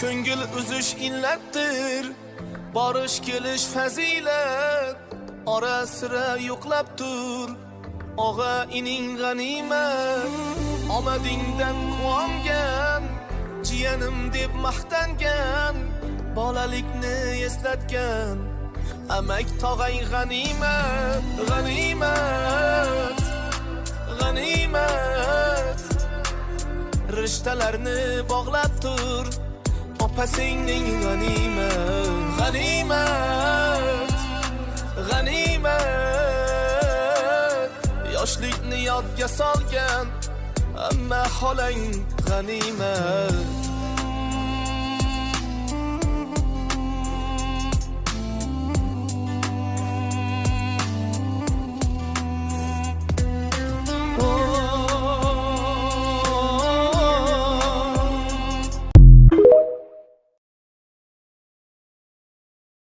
Ko'ngil uzish illatdir, borish kelish fazilat. Ora sira yo'qlab tur, og'a ining g'animat. Omadingdan quvongan, jiyanim deb maqtangan, bolalikni eslatgan. Amak tog'ay g'animat, g'animat, g'animat. Rishtalarni bog'lab tur, opa-singling g'animat, g'animat, g'animat. Yoshlikni yodga solgan, amma xolang g'animat.